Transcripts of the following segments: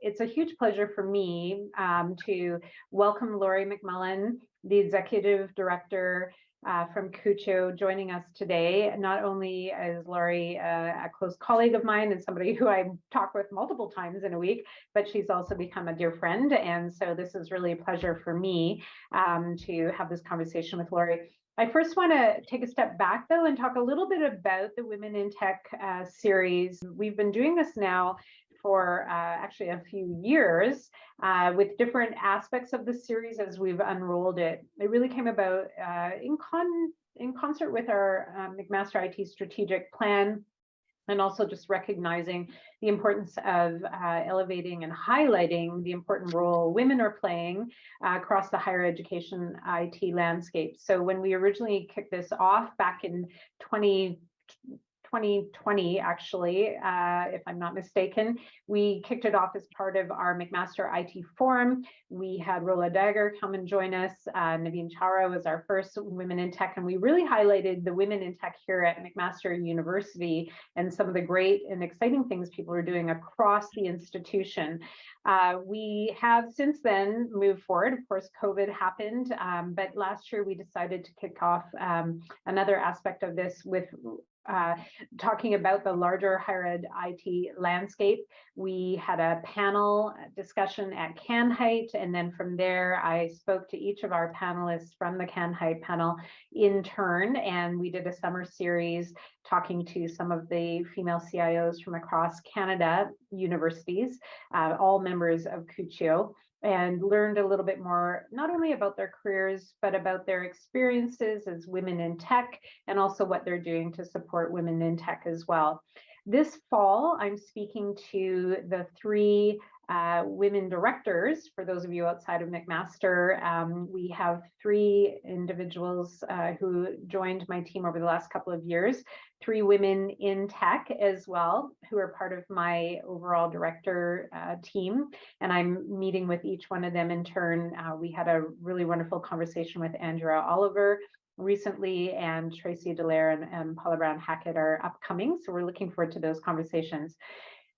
it's a huge pleasure for me to welcome Lori MacMullen, the Executive Director from CUCCIO, joining us today. Not only is Lori a close colleague of mine and somebody who I talk with multiple times in a week, but she's also become a dear friend. And so this is really a pleasure for me to have this conversation with Lori. I first want to take a step back, though, and talk a little bit about the Women in Tech series. We've been doing this now for actually a few years with different aspects of the series as we've unrolled it. It really came about in concert with our McMaster IT strategic plan, and also just recognizing the importance of elevating and highlighting the important role women are playing across the higher education IT landscape. So when we originally kicked this off back in 2020, actually, if I'm not mistaken, we kicked it off as part of our McMaster IT Forum. We had Rola Dagger come and join us. Naveen Chawra was our first Women in Tech, and we really highlighted the women in tech here at McMaster University and some of the great and exciting things people are doing across the institution. We have since then moved forward. Of course, COVID happened, but last year we decided to kick off another aspect of this with talking about the larger higher ed IT landscape. We had a panel discussion at CanHeight, and then from there I spoke to each of our panelists from the CanHeight panel in turn, and we did a summer series talking to some of the female CIOs from across Canada universities, all members of CUCCIO, and learned a little bit more, not only about their careers, but about their experiences as women in tech, and also what they're doing to support women in tech as well. This fall, I'm speaking to the three women directors. For those of you outside of McMaster, we have three individuals who joined my team over the last couple of years, three women in tech as well, who are part of my overall director team. And I'm meeting with each one of them in turn. We had a really wonderful conversation with Andrea Oliver recently, and Tracy Dallaire and Paula Brown Hackett are upcoming. So we're looking forward to those conversations.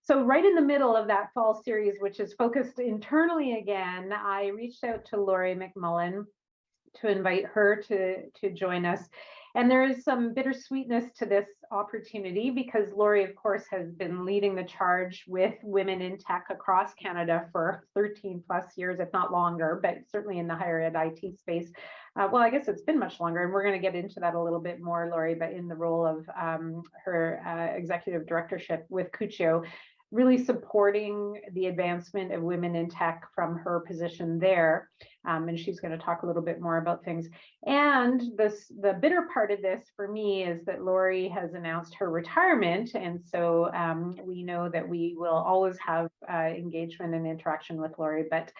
So right in the middle of that fall series, which is focused internally again, I reached out to Lori MacMullen to invite her to join us. And there is some bittersweetness to this opportunity because Lori, of course, has been leading the charge with women in tech across Canada for 13 plus years, if not longer, but certainly in the higher ed IT space. Well, I guess it's been much longer, and we're going to get into that a little bit more, Lori, but in the role of her executive directorship with CUCCIO, really supporting the advancement of women in tech from her position there. And she's going to talk a little bit more about things. And the bitter part of this for me is that Lori has announced her retirement. And so we know that we will always have engagement and interaction with Lori, but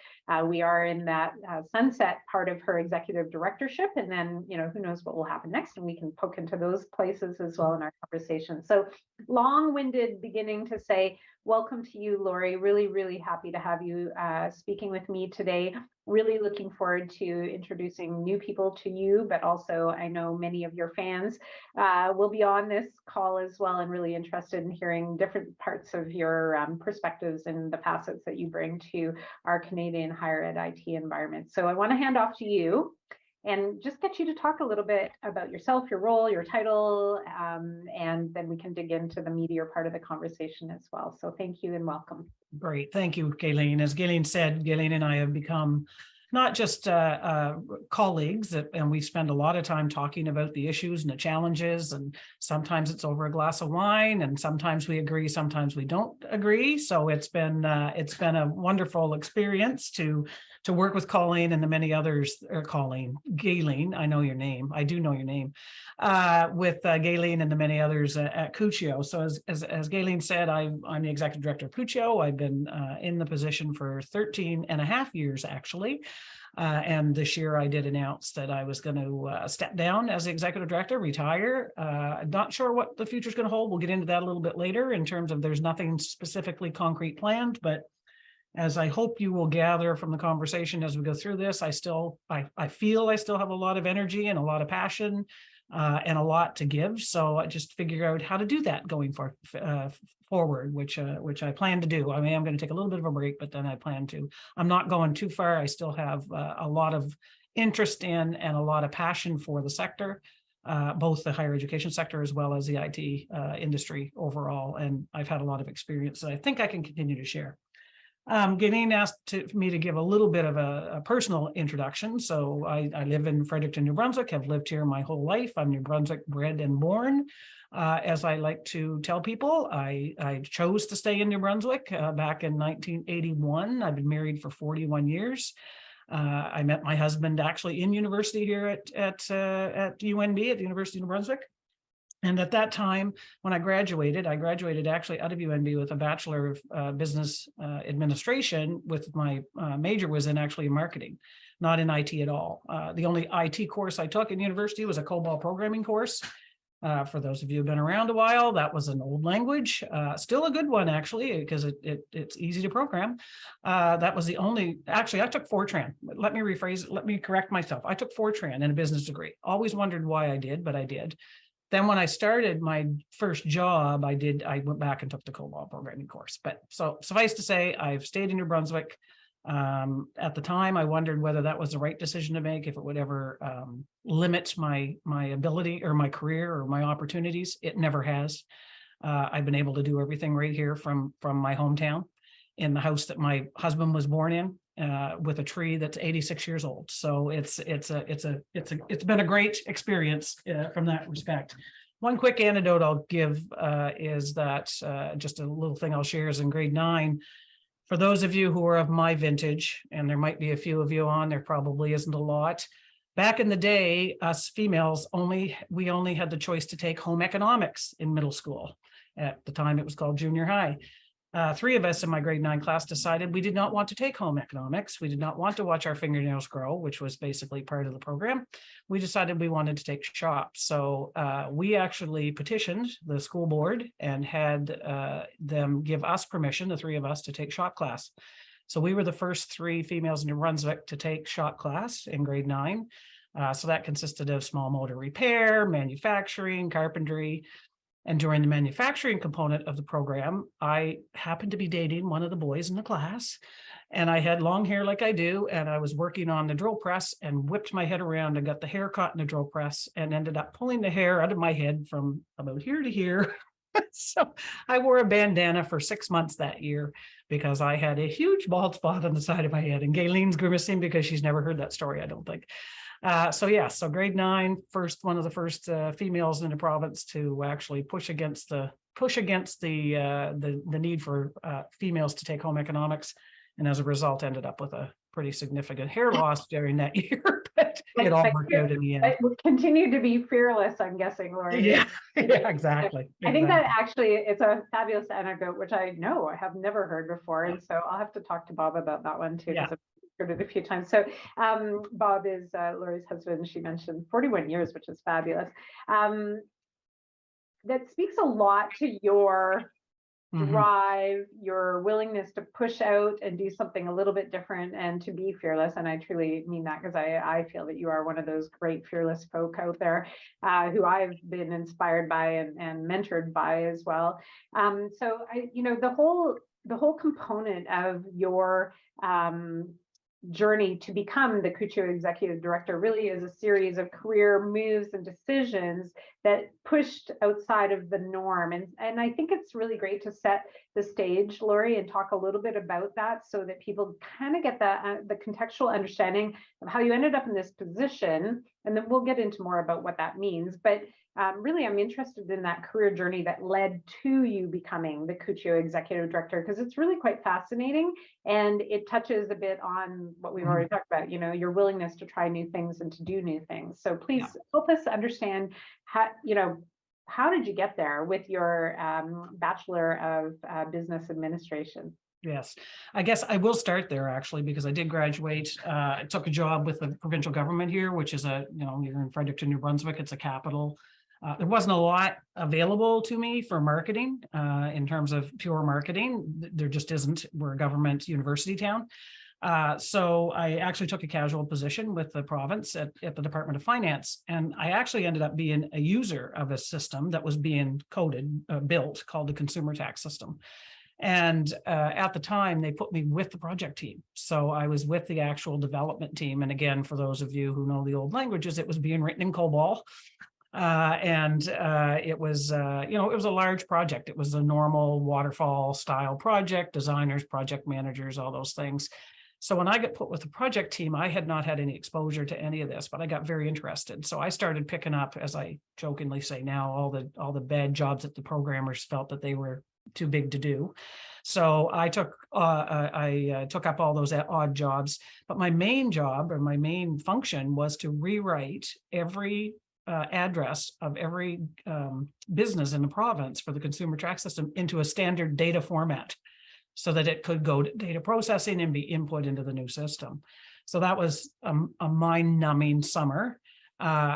we are in that sunset part of her executive directorship. And then, you know, who knows what will happen next, and we can poke into those places as well in our conversation. So long-winded beginning to say, welcome to you, Lori. Really, really happy to have you speaking with me today. Really looking forward to introducing new people to you, but also I know many of your fans will be on this call as well, and really interested in hearing different parts of your perspectives and the facets that you bring to our Canadian higher ed IT environment. So I want to hand off to you and just get you to talk a little bit about yourself, your role, your title, and then we can dig into the meatier part of the conversation as well. So thank you and welcome. Great. Thank you, Gayleen. As Gayleen said, Gayleen and I have become not just colleagues, and we spend a lot of time talking about the issues and the challenges, and sometimes it's over a glass of wine, and sometimes we agree, sometimes we don't agree. So it's been a wonderful experience to work with Colleen and the many others, or Gayleen, I know your name, I do know your name, with Gayleen and the many others at CUCCIO. So as Gayleen said, I'm the executive director of CUCCIO. I've been in the position for 13 and a half years, actually. And this year I did announce that I was going to step down as the executive director, retire. Not sure what the future is going to hold. We'll get into that a little bit later in terms of there's nothing specifically concrete planned, but as I hope you will gather from the conversation as we go through this, I feel I still have a lot of energy and a lot of passion and a lot to give. So I just figured out how to do that going forward, which I plan to do. I mean, I'm going to take a little bit of a break, but then I plan to. I'm not going too far. I still have a lot of interest in and a lot of passion for the sector, both the higher education sector as well as the IT industry overall. And I've had a lot of experience that I think I can continue to share. Gayleen asked me to give a little bit of a personal introduction. So I live in Fredericton, New Brunswick, have lived here my whole life. I'm New Brunswick bred and born. As I like to tell people, I chose to stay in New Brunswick back in 1981. I've been married for 41 years. I met my husband actually in university here at UNB, at the University of New Brunswick. And at that time, when I graduated actually out of UNB with a Bachelor of Business Administration, with my major was in actually marketing, not in IT at all. The only IT course I took in university was a COBOL programming course. For those of you who've been around a while, that was an old language, still a good one actually, because it's easy to program. That was the only, actually I took Fortran. Let me rephrase it, let me correct myself. I took Fortran in a business degree. Always wondered why I did, but I did. Then when I started my first job, I went back and took the COBOL programming course. But so suffice to say, I've stayed in New Brunswick. At the time, I wondered whether that was the right decision to make, if it would ever limit my ability or my career or my opportunities. It never has. I've been able to do everything right here from my hometown, in the house that my husband was born in, with a tree that's 86 years old. So it's been a great experience from that respect. One quick anecdote I'll give is that just a little thing I'll share is in grade 9. For those of you who are of my vintage, and there might be a few of you on, there probably isn't a lot. Back in the day, us females we only had the choice to take home economics in middle school. At the time, it was called junior high. 3 of us in my grade 9 class decided we did not want to take home economics. We did not want to watch our fingernails grow, which was basically part of the program. We decided we wanted to take shop. So we actually petitioned the school board and had them give us permission, the 3 of us, to take shop class. So we were the first 3 females in New Brunswick to take shop class in grade 9. So that consisted of small motor repair, manufacturing, carpentry. And during the manufacturing component of the program, I happened to be dating one of the boys in the class, and I had long hair like I do, and I was working on the drill press and whipped my head around and got the hair caught in the drill press and ended up pulling the hair out of my head from about here to here. So I wore a bandana for 6 months that year because I had a huge bald spot on the side of my head, and Gayleen's grimacing because she's never heard that story, I don't think. So grade 9, one of the first females in the province to actually push against the need for females to take home economics, and as a result ended up with a pretty significant hair loss during that year, but it all worked out in the end. It continued to be fearless, I'm guessing, Laurie. Yeah, exactly. I think that actually it's a fabulous anecdote, which I know I have never heard before, and so I'll have to talk to Bob about that one too. Yeah. Heard it a few times. So Bob is Laurie's husband. She mentioned 41 years, which is fabulous. That speaks a lot to your drive, your willingness to push out and do something a little bit different and to be fearless. And I truly mean that, because I feel that you are one of those great fearless folk out there who I've been inspired by and mentored by as well. So the whole component of your journey to become the CUCCIO executive director really is a series of career moves and decisions that pushed outside of the norm. And I think it's really great to set the stage, Laurie, and talk a little bit about that so that people kind of get the contextual understanding of how you ended up in this position. And then we'll get into more about what that means. But really, I'm interested in that career journey that led to you becoming the CUCCIO executive director, because it's really quite fascinating, and it touches a bit on what we've already talked about, your willingness to try new things and to do new things. So please help us understand how did you get there with your Bachelor of Business Administration? Yes, I guess I will start there actually, because I did graduate. I took a job with the provincial government here, which is you're in Fredericton, New Brunswick. It's a capital. There wasn't a lot available to me for marketing in terms of pure marketing. There just isn't. We're a government university town. So I actually took a casual position with the province at the Department of Finance, and I actually ended up being a user of a system that was being built, called the consumer tax system. And at the time, they put me with the project team. So I was with the actual development team. And again, for those of you who know the old languages, it was being written in COBOL. It was, it was a large project. It was a normal waterfall style project, designers, project managers, all those things. So when I got put with the project team, I had not had any exposure to any of this, but I got very interested. So I started picking up, as I jokingly say now, all the bad jobs that the programmers felt that they were too big to do. So I took up all those odd jobs, but my main job, or my main function, was to rewrite every address of every business in the province for the consumer tax system into a standard data format, so that it could go to data processing and be input into the new system. So that was a mind-numbing summer.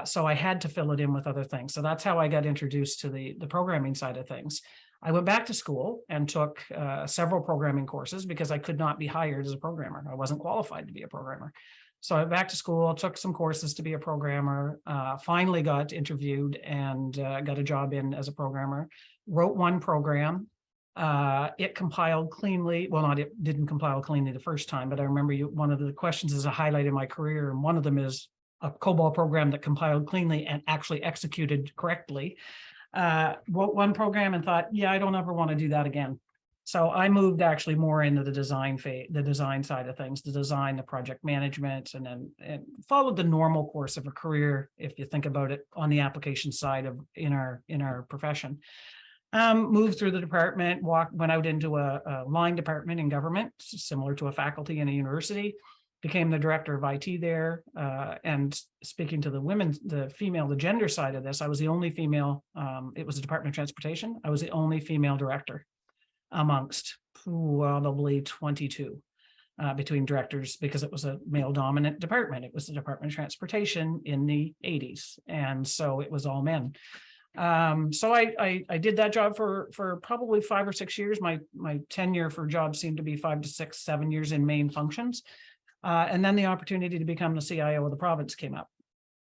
So I had to fill it in with other things. So that's how I got introduced to the programming side of things. I went back to school and took several programming courses because I could not be hired as a programmer. I wasn't qualified to be a programmer. So I went back to school, took some courses to be a programmer, finally got interviewed and got a job in as a programmer, wrote one program. It compiled cleanly. Well, it didn't compile cleanly the first time, but I remember one of the questions is a highlight in my career. And one of them is a COBOL program that compiled cleanly and actually executed correctly. Wrote one program and thought, yeah, I don't ever want to do that again. So I moved actually more into the design phase, the design side of things, the design, the project management, and followed the normal course of a career, if you think about it, on the application side of in our profession. Moved through the department, went out into a line department in government, similar to a faculty in a university, became the director of IT there. And speaking to the gender side of this, I was the only female, it was the Department of Transportation. I was the only female director amongst probably 22 between directors, because it was a male dominant department. It was the Department of Transportation in the 80s. And so it was all men. So I did that job for probably 5 or 6 years. My tenure for jobs seemed to be 5 to 6, 7 years in main functions. And then the opportunity to become the CIO of the province came up.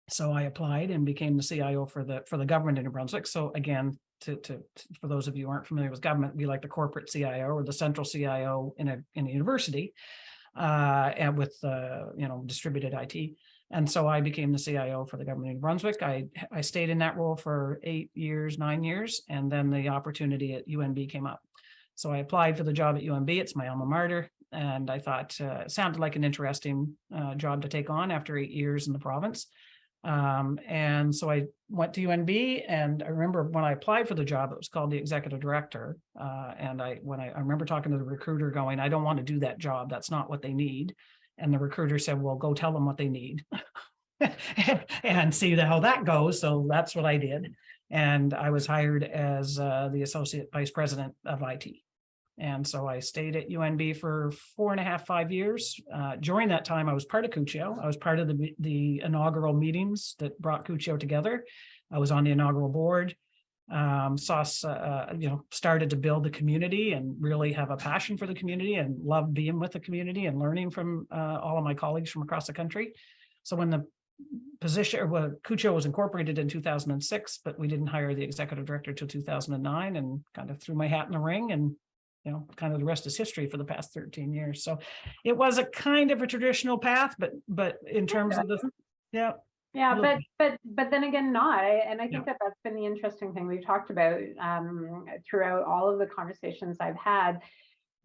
So I applied and became the CIO for the government in New Brunswick. So again, for those of you who aren't familiar with government, we like the corporate CIO or the central CIO in a university, and with distributed IT. And so I became the CIO for the government of New Brunswick. I stayed in that role for 9 years, and then the opportunity at UNB came up. So I applied for the job at UNB. It's my alma mater, and I thought it sounded like an interesting job to take on after 8 years in the province. And so I went to UNB, and I remember when I applied for the job, it was called the executive director. And I remember talking to the recruiter going, I don't want to do that job. That's not what they need. And the recruiter said, well, go tell them what they need and see how that goes. So that's what I did. And I was hired as the associate vice president of IT. And so I stayed at UNB for 4.5, 5 years. During that time, I was part of CUCCIO. I was part of the inaugural meetings that brought CUCCIO together. I was on the inaugural board. Started to build the community and really have a passion for the community and love being with the community and learning from all of my colleagues from across the country. So when the CUCCIO was incorporated in 2006, but we didn't hire the executive director till 2009, and kind of threw my hat in the ring, and kind of the rest is history for the past 13 years. So it was a kind of a traditional path, but in terms of but then again, not. And I think that's been the interesting thing we've talked about throughout all of the conversations I've had.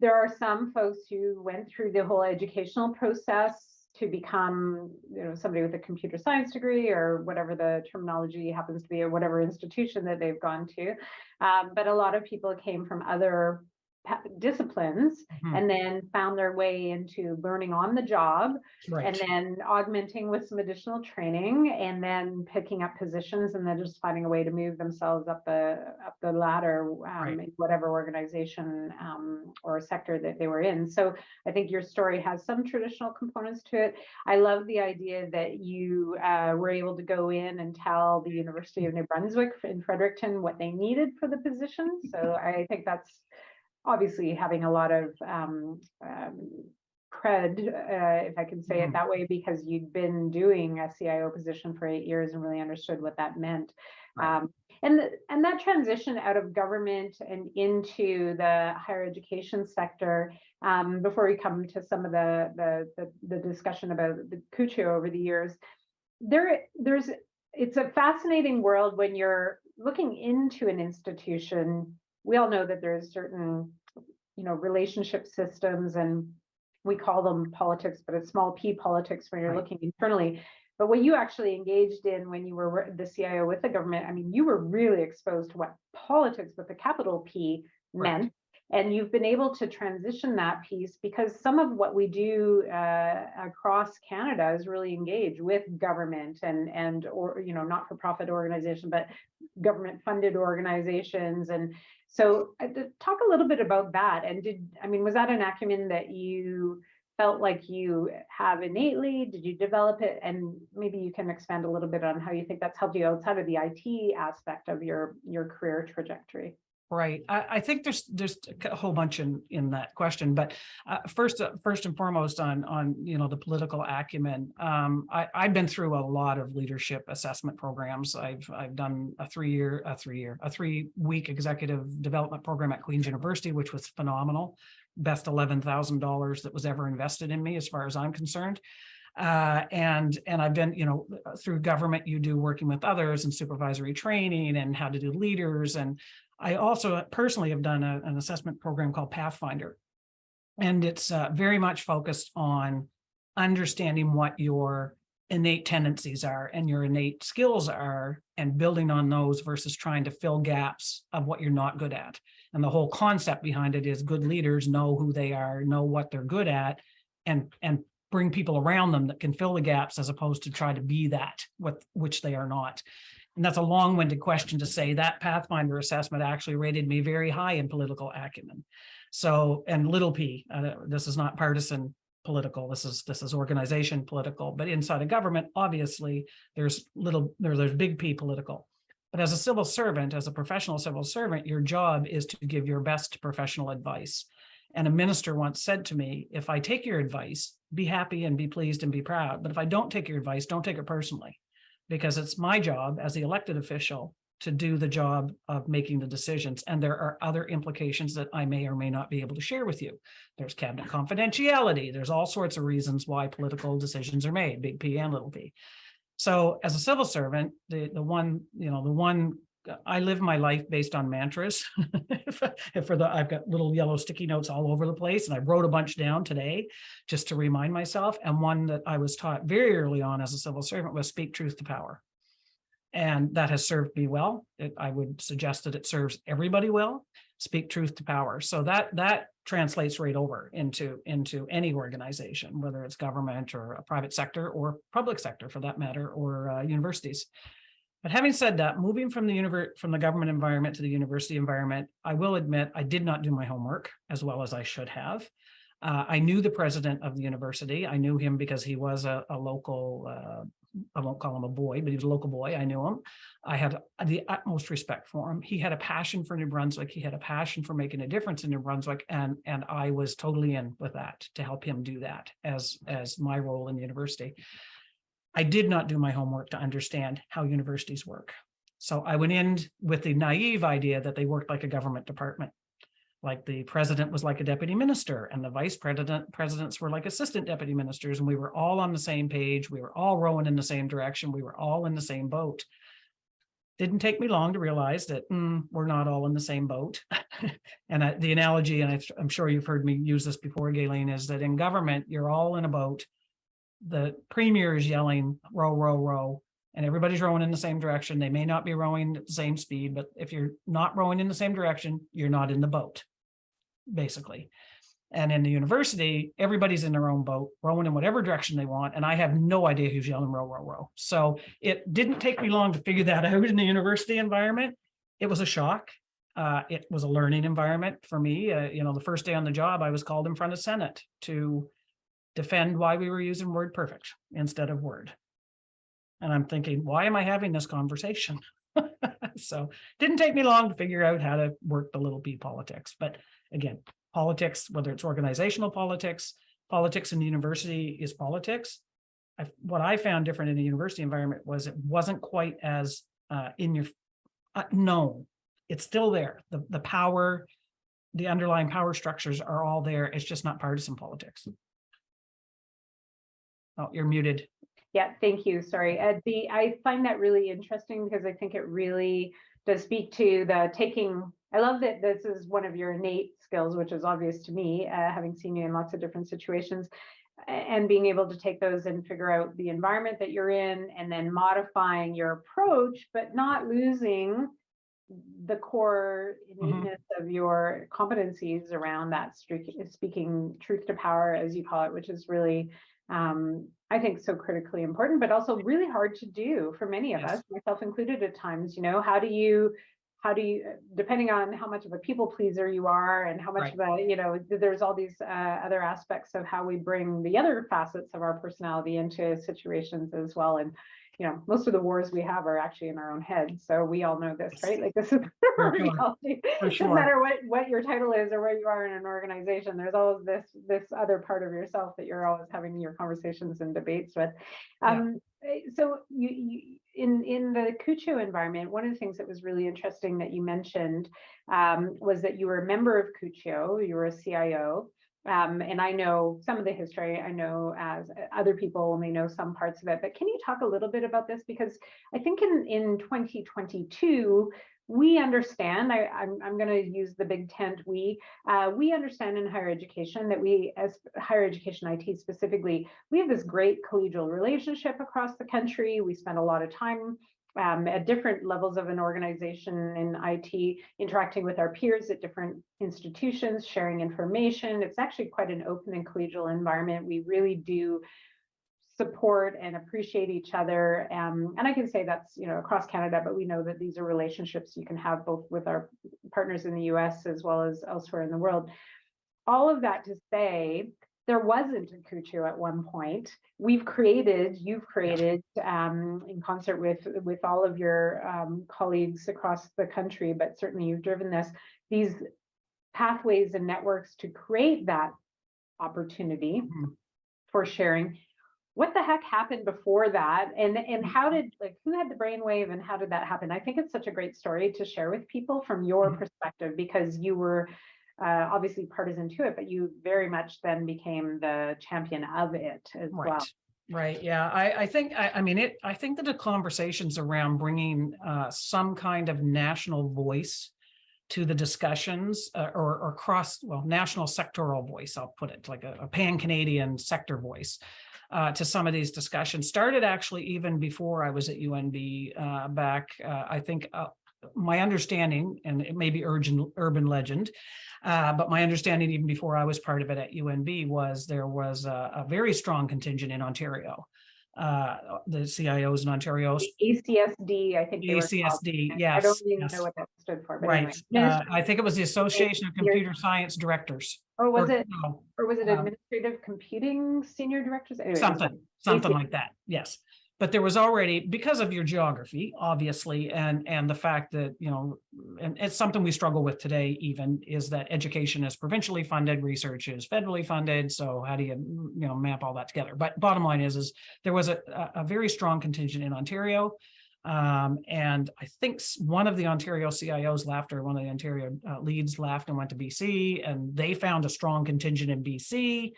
There are some folks who went through the whole educational process to become, somebody with a computer science degree or whatever the terminology happens to be, or whatever institution that they've gone to. But a lot of people came from other disciplines and then found their way into learning on the job, and then augmenting with some additional training, and then picking up positions, and then just finding a way to move themselves up the ladder in whatever organization or sector that they were in. So I think your story has some traditional components to it. I love the idea that you were able to go in and tell the University of New Brunswick in Fredericton what they needed for the position. So I think that's obviously having a lot of cred, if I can say it that way, because you'd been doing a CIO position for 8 years and really understood what that meant. Right. And that transition out of government and into the higher education sector, before we come to some of the discussion about the CUCCIO over the years, it's a fascinating world when you're looking into an institution. We all know that there's certain, relationship systems, and we call them politics, but it's small p politics when you're Right. looking internally. But what you actually engaged in when you were the CIO with the government, I mean, you were really exposed to what politics with a capital P meant. Right. And you've been able to transition that piece, because some of what we do across Canada is really engage with government and or not-for-profit organization, but government-funded organizations. And so talk a little bit about that. And was that an acumen that you felt like you have innately? Did you develop it? And maybe you can expand a little bit on how you think that's helped you outside of the IT aspect of your career trajectory. Right. I think there's a whole bunch in that question, but first and foremost on the political acumen. I've been through a lot of leadership assessment programs. I've done a 3-week executive development program at Queen's University, which was phenomenal. Best $11,000 that was ever invested in me, as far as I'm concerned. And I've been, through government, you do working with others and supervisory training and how to do leaders. And I also personally have done an assessment program called Pathfinder. And it's very much focused on understanding what your innate tendencies are and your innate skills are, and building on those versus trying to fill gaps of what you're not good at. And the whole concept behind it is good leaders know who they are, know what they're good at, and bring people around them that can fill the gaps, as opposed to try to be that, which they are not. And that's a long-winded question to say that Pathfinder assessment actually rated me very high in political acumen. So, and little p, this is not partisan political, this is organization political, but inside of government, obviously there's big P political. But as a civil servant, as a professional civil servant, your job is to give your best professional advice. And a minister once said to me, if I take your advice, be happy and be pleased and be proud. But if I don't take your advice, don't take it personally, because it's my job as the elected official to do the job of making the decisions. And there are other implications that I may or may not be able to share with you. There's cabinet confidentiality. There's all sorts of reasons why political decisions are made, big P and little p. So as a civil servant, I live my life based on mantras. I've got little yellow sticky notes all over the place, and I wrote a bunch down today just to remind myself. And one that I was taught very early on as a civil servant was speak truth to power. And that has served me well. I would suggest that it serves everybody well. Speak truth to power. So that translates right over into any organization, whether it's government or a private sector or public sector for that matter, or universities. But having said that, moving from the government environment to the university environment, I will admit I did not do my homework as well as I should have. I knew the president of the university. I knew him because he was a local, I won't call him a boy, but he was a local boy. I knew him. I had the utmost respect for him. He had a passion for New Brunswick. He had a passion for making a difference in New Brunswick. And I was totally in with that to help him do that as my role in the university. I did not do my homework to understand how universities work. So I went in with the naive idea that they worked like a government department. Like the president was like a deputy minister and the vice presidents were like assistant deputy ministers. And we were all on the same page. We were all rowing in the same direction. We were all in the same boat. Didn't take me long to realize that we're not all in the same boat. And the analogy, and I'm sure you've heard me use this before, Gayleen, is that in government, you're all in a boat. The premier is yelling, row, row, row, and everybody's rowing in the same direction. They may not be rowing at the same speed, but if you're not rowing in the same direction, you're not in the boat, basically. And in the university, everybody's in their own boat, rowing in whatever direction they want. And I have no idea who's yelling row, row, row. So it didn't take me long to figure that out in the university environment. It was a shock. It was a learning environment for me. The first day on the job, I was called in front of Senate to defend why we were using word perfect instead of word. And I'm thinking, why am I having this conversation? So didn't take me long to figure out how to work the little p politics. But again, politics, whether it's organizational politics, politics in the university is politics. What I found different in the university environment was it wasn't quite as in your known. It's still there. The power, the underlying power structures are all there. It's just not partisan politics. Oh, you're muted. Yeah, thank you. Sorry. I find that really interesting because I think it really does speak to the taking. I love that this is one of your innate skills, which is obvious to me, having seen you in lots of different situations, and being able to take those and figure out the environment that you're in and then modifying your approach, but not losing the core innate of your competencies around that speaking truth to power, as you call it, which is really, I think, so critically important, but also really hard to do for many of us, myself included at times. You know, how do you, depending on how much of a people pleaser you are and how much of a, you know, there's all these other aspects of how we bring the other facets of our personality into situations as well. And, you know, most of the wars we have are actually in our own heads. So we all know this, right? Like, this is reality. No matter what your title is or where you are in an organization, there's always this other part of yourself that you're always having your conversations and debates with. So you in the CUCCIO environment, one of the things that was really interesting that you mentioned was that you were a member of CUCCIO, you were a CIO. And I know some of the history, I know as other people only know some parts of it, but can you talk a little bit about this? Because I think in 2022, we understand, I'm going to use the big tent, we understand in higher education that we, as higher education IT specifically, we have this great collegial relationship across the country. We spend a lot of time at different levels of an organization in IT, interacting with our peers at different institutions, sharing information. It's actually quite an open and collegial environment. We really do support and appreciate each other. And I can say that's, you know, across Canada, but we know that these are relationships you can have both with our partners in the US as well as elsewhere in the world. All of that to say, there wasn't a CUCCIO at one point. You've created in concert with all of your colleagues across the country, but certainly you've driven these pathways and networks to create that opportunity for sharing. What the heck happened before that? And how did, like, who had the brainwave and how did that happen? I think it's such a great story to share with people from your perspective, because you were obviously partisan to it, but you very much then became the champion of it as well. Right. Yeah. I think that the conversations around bringing some kind of national voice to the discussions or national sectoral voice, I'll put it like a pan-Canadian sector voice to some of these discussions started actually even before I was at UNB back. I think my understanding, and it may be urban legend, but my understanding even before I was part of it at UNB was there was a very strong contingent in Ontario. The CIOs in Ontario. ACSD, I think. ACSD, yes. I don't even know what that stood for. But right. Anyway. I think it was the Association of Computer Science Directors. Or was it Administrative Computing Senior Directors? Anyway, something like that. Yes. But there was already, because of your geography, obviously, and the fact that, you know, and it's something we struggle with today even, is that education is provincially funded, research is federally funded. So how do you map all that together? But bottom line is there was a very strong contingent in Ontario. And I think one of the Ontario CIOs left, or one of the Ontario leads left and went to BC, and they found a strong contingent in BC.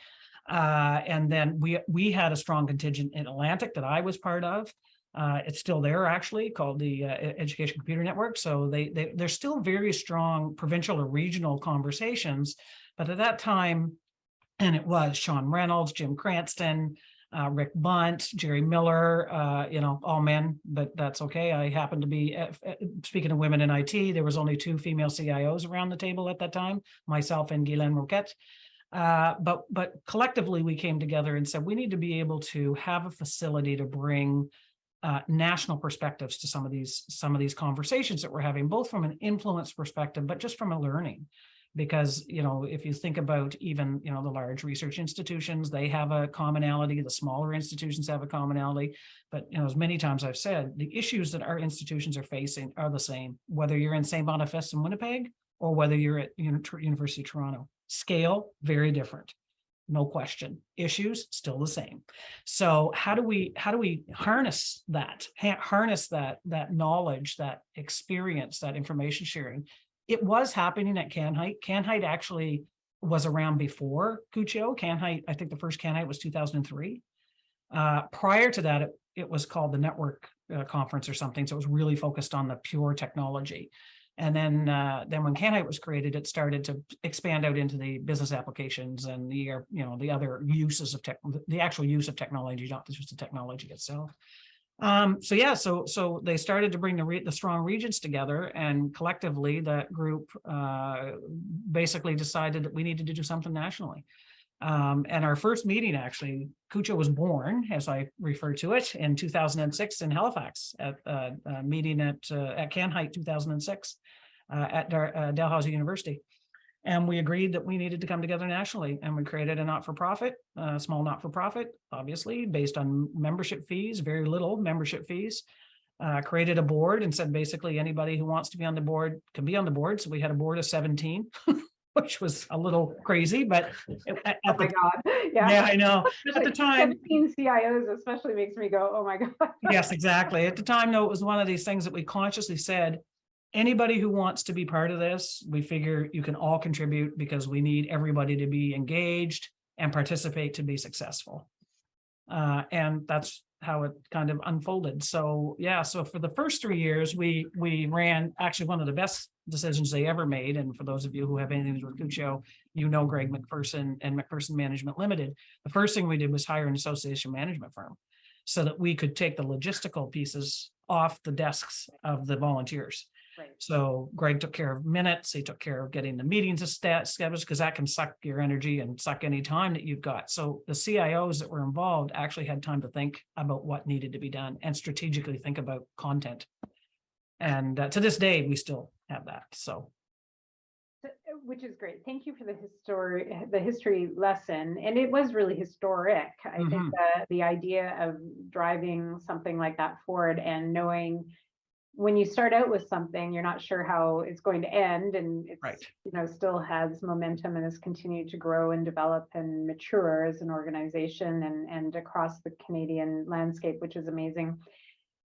And then we had a strong contingent in Atlantic that I was part of. It's still there, actually, called the Education Computer Network. So they're still very strong provincial or regional conversations. But at that time, and it was Sean Reynolds, Jim Cranston, Rick Bunt, Jerry Miller, all men, but that's okay. I happened to be, speaking of women in IT, there was only 2 female CIOs around the table at that time, myself and Gayleen Roquette. But collectively we came together and said we need to be able to have a facility to bring national perspectives to some of these conversations that we're having, both from an influence perspective, but just from a learning. Because, if you think about even, the large research institutions, they have a commonality, the smaller institutions have a commonality. But, as many times I've said, the issues that our institutions are facing are the same, whether you're in St. Boniface in Winnipeg or whether you're at University of Toronto. Scale, very different. no question. Issues still the same. So how do we harness that knowledge, that experience, that information sharing? It was happening at CanHite. CanHite actually was around before CUCCIO. CanHite, I think the first CanHite was 2003. Prior to that, it was called the Network Conference or something. So it was really focused on the pure technology. And then when CanHite was created, it started to expand out into the business applications and the the other uses of the actual use of technology, not just the technology itself. So they started to bring the strong regions together, and collectively that group basically decided that we needed to do something nationally. And our first meeting, actually, CUCCIO was born, as I refer to it, in 2006 in Halifax at a meeting at CanHite 2006 at Dalhousie University. And we agreed that we needed to come together nationally, and we created a not-for-profit, small not-for-profit, obviously, based on membership fees, very little membership fees. Created a board and said basically anybody who wants to be on the board can be on the board. So we had a board of 17. Which was a little crazy, but oh my God. Yeah, I know. At the time, 17 CIOs especially makes me go, oh my God. Yes, exactly. At the time, though, it was one of these things that we consciously said, anybody who wants to be part of this, we figure you can all contribute, because we need everybody to be engaged and participate to be successful. And that's how it kind of unfolded. So yeah, so for the first 3 years, we ran actually one of the best decisions they ever made. And for those of you who have anything to do with CUCCIO, Greg McPherson and McPherson Management Limited. The first thing we did was hire an association management firm so that we could take the logistical pieces off the desks of the volunteers. Right. So Greg took care of minutes. He took care of getting the meetings established, because that can suck your energy and suck any time that you've got. So the CIOs that were involved actually had time to think about what needed to be done and strategically think about content. And to this day, we still have that. So, which is great. Thank you for the history lesson. And it was really historic. I think the idea of driving something like that forward and knowing when you start out with something, you're not sure how it's going to end, and it's right. Still has momentum and has continued to grow and develop and mature as an organization and across the Canadian landscape, which is amazing.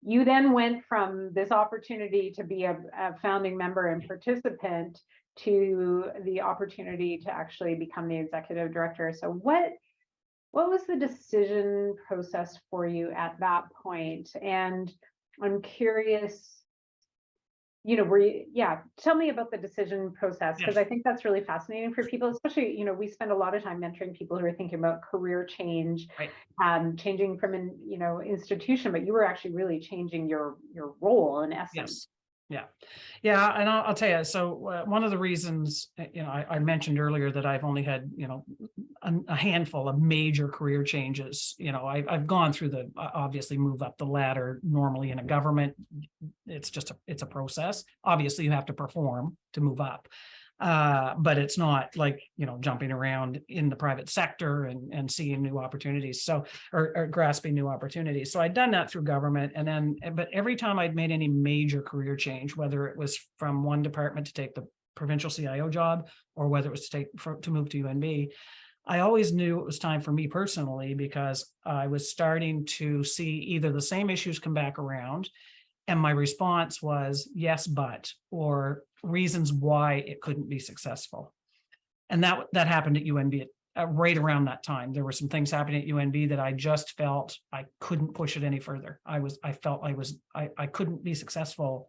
You then went from this opportunity to be a founding member and participant to the opportunity to actually become the executive director. So what was the decision process for you at that point? And I'm curious, tell me about the decision process, because I think that's really fascinating for people, especially, we spend a lot of time mentoring people who are thinking about career change, right. Changing from an, institution, but you were actually really changing your role in essence. Yes. Yeah. And I'll tell you, so one of the reasons, I mentioned earlier that I've only had, a handful of major career changes. I've gone through obviously move up the ladder normally in a government. It's a process. Obviously you have to perform to move up. But it's not like, jumping around in the private sector and seeing new opportunities. So, or grasping new opportunities. So I'd done that through government. But every time I'd made any major career change, whether it was from one department to take the provincial CIO job, or whether it was to move to UNB, I always knew it was time for me personally, because I was starting to see either the same issues come back around, and my response was yes, but, or reasons why it couldn't be successful. And that happened at UNB right around that time. There were some things happening at UNB that I just felt I couldn't push it any further. I felt I couldn't be successful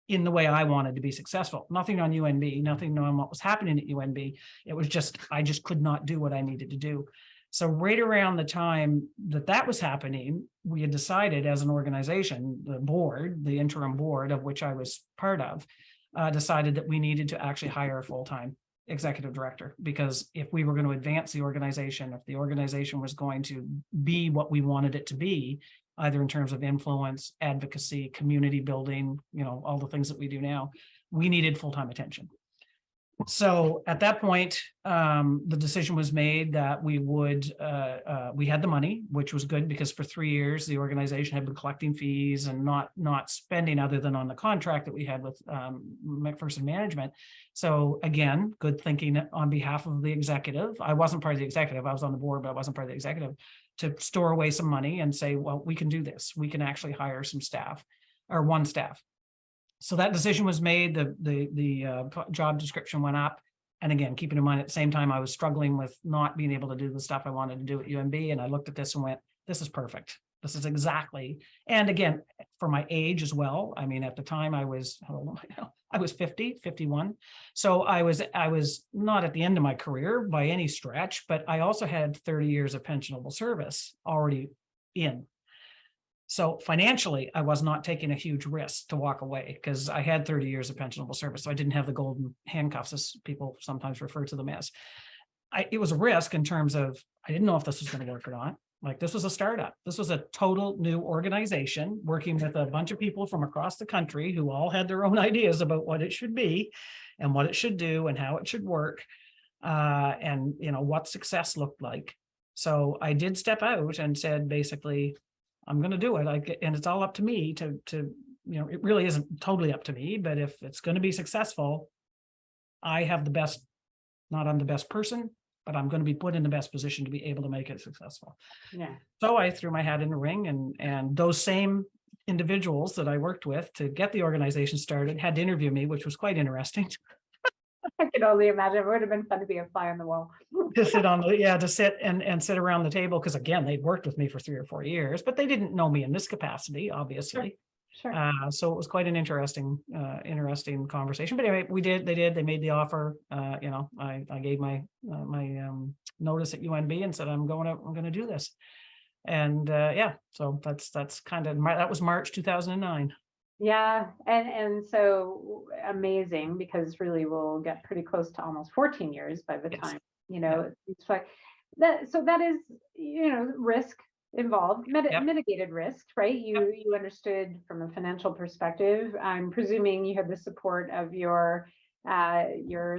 in the way I wanted to be successful. Nothing on UNB, nothing on what was happening at UNB. It was just, I just could not do what I needed to do. So right around the time that was happening, we had decided as an organization, the board, the interim board of which I was part of, decided that we needed to actually hire a full-time executive director, because if we were going to advance the organization, if the organization was going to be what we wanted it to be, either in terms of influence, advocacy, community building, all the things that we do now, we needed full-time attention. So at that point, the decision was made that we would, we had the money, which was good because for 3 years, the organization had been collecting fees and not spending other than on the contract that we had with McPherson Management. So again, good thinking on behalf of the executive. I wasn't part of the executive. I was on the board, but I wasn't part of the executive, to store away some money and say, well, we can do this. We can actually hire some staff or one staff. So that decision was made, the job description went up. And again, keeping in mind at the same time, I was struggling with not being able to do the stuff I wanted to do at UNB. And I looked at this and went, this is perfect. This is exactly. And again, for my age as well. I mean, at the time I was, how old am I now? I was 51. So I was not at the end of my career by any stretch, but I also had 30 years of pensionable service already in. So financially, I was not taking a huge risk to walk away because I had 30 years of pensionable service. So I didn't have the golden handcuffs, as people sometimes refer to them as. It was a risk in terms of, I didn't know if this was going to work or not. Like, this was a startup. This was a total new organization working with a bunch of people from across the country who all had their own ideas about what it should be and what it should do and how it should work. And, you know, what success looked like. So I did step out and said, basically, I'm going to do it. And it's all up to me to, you know, it really isn't totally up to me, but if it's going to be successful, I have the best, not I'm the best person, but I'm going to be put in the best position to be able to make it successful. Yeah. So I threw my hat in the ring, and those same individuals that I worked with to get the organization started had to interview me, which was quite interesting. I can only imagine. It would have been fun to be a fly on the wall. To sit on the, to sit and sit around the table. Because again, they'd worked with me for 3 or 4 years, but they didn't know me in this capacity, obviously. Sure. So it was quite an interesting conversation. But anyway, they made the offer. You know, I gave my notice at UNB and said, I'm going to do this. And yeah, so that's kind of, that was March 2009. Yeah, and so amazing, because really we'll get pretty close to almost 14 years by the time, you know, it's like that. So that is, you know, risk involved, mitigated risk, right? You understood from a financial perspective. I'm presuming you had the support of your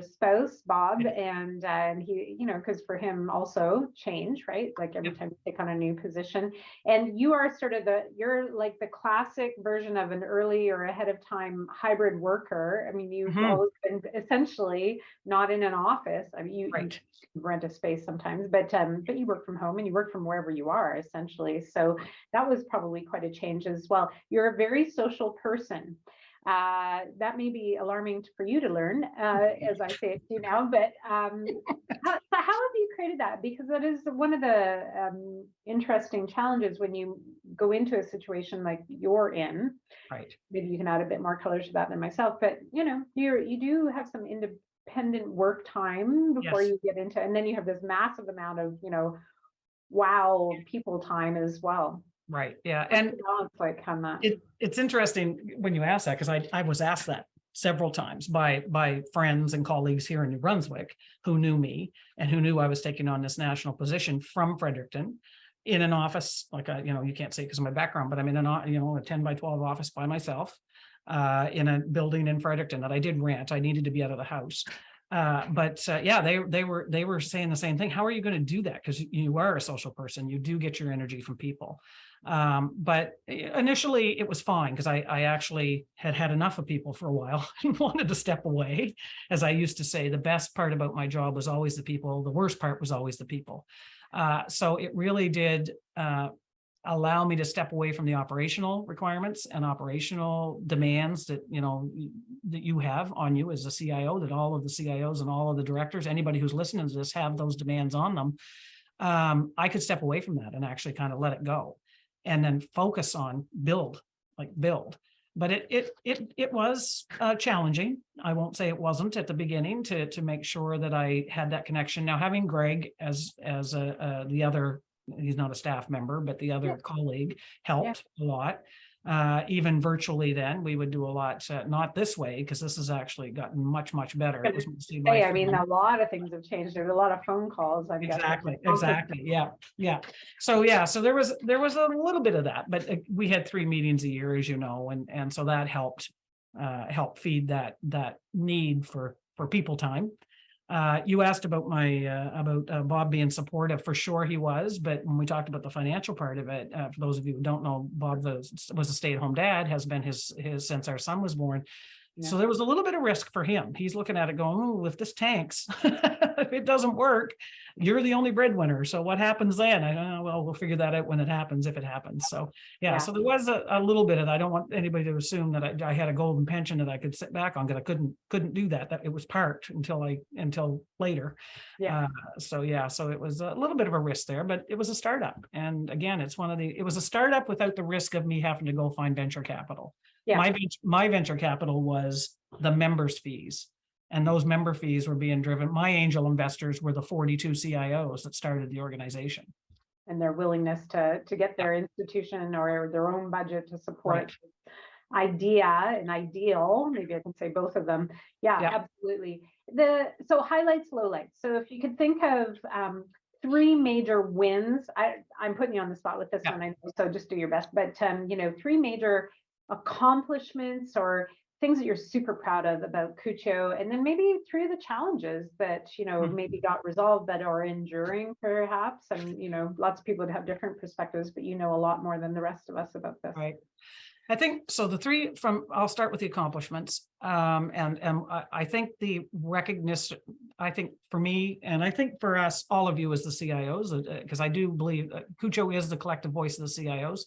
spouse, Bob, and he, you know, because for him also change, right? Like every time you take on a new position, and you are sort of you're like the classic version of an early or ahead of time hybrid worker. I mean, you've always been essentially not in an office. I mean, you rent a space sometimes, but you work from home and you work from wherever you are essentially. So that was probably quite a change as well. You're a very social person. That may be alarming for you to learn, as I say it to you now, but how have you created that? Because that is one of the interesting challenges when you go into a situation like you're in. Right. Maybe you can add a bit more color to that than myself, but you know, you do have some independent work time before you get into, and then you have this massive amount of, you know, wow, people time as well. Right. Yeah. And like on that. It's interesting when you ask that, because I was asked that several times by friends and colleagues here in New Brunswick who knew me and who knew I was taking on this national position from Fredericton in an office, like you know, you can't say because of my background, but I'm in a 10 by 12 office by myself in a building in Fredericton that I did rent. I needed to be out of the house. Yeah, they were saying the same thing. How are you going to do that? Because you are a social person. You do get your energy from people. But initially it was fine because I actually had enough of people for a while and wanted to step away. As I used to say, the best part about my job was always the people. The worst part was always the people. So it really did allow me to step away from the operational requirements and operational demands that, you know, that you have on you as a CIO, that all of the CIOs and all of the directors, anybody who's listening to this, have those demands on them. I could step away from that and actually kind of let it go and then focus on build. But it was challenging. I won't say it wasn't at the beginning to make sure that I had that connection. Now, having Greg as the other, he's not a staff member, but the other colleague helped a lot. Even virtually then, we would do a lot, not this way, because this has actually gotten much, much better. It was I mean, a lot of things have changed. There's a lot of phone calls. Exactly. Yeah. So there was a little bit of that, but we had 3 meetings a year, as you know, and so that helped feed that need for for people time. You asked about Bob being supportive. For sure he was, but when we talked about the financial part of it, for those of you who don't know, Bob was a stay-at-home dad, has been his since our son was born. Yeah. So there was a little bit of risk for him. He's looking at it going, oh, if this tanks, if it doesn't work, you're the only breadwinner. So what happens then? I don't know. Well, we'll figure that out when it happens, if it happens. So yeah. So there was a little bit of that. I don't want anybody to assume that I had a golden pension that I could sit back on, because I couldn't do that. That it was parked until later. Yeah. So it was a little bit of a risk there, but it was a startup. And again, it was a startup without the risk of me having to go find venture capital. Yeah. My venture capital was the members' fees, and those member fees were being driven. My angel investors were the 42 CIOs that started the organization, and their willingness to get their institution or their own budget to support idea and ideal. Maybe I can say both of them. Yeah. Absolutely. So highlights, lowlights. So if you could think of 3 major wins. I'm putting you on the spot with this one, I know, so just do your best. But 3 major accomplishments or things that you're super proud of about CUCCIO, and then maybe 3 of the challenges that maybe got resolved but are enduring perhaps. And lots of people would have different perspectives, but a lot more than the rest of us about this. Right. I think so. I'll start with the accomplishments. And I think the recognition, I think for me, and I think for us, all of you as the CIOs, because I do believe CUCCIO is the collective voice of the CIOs.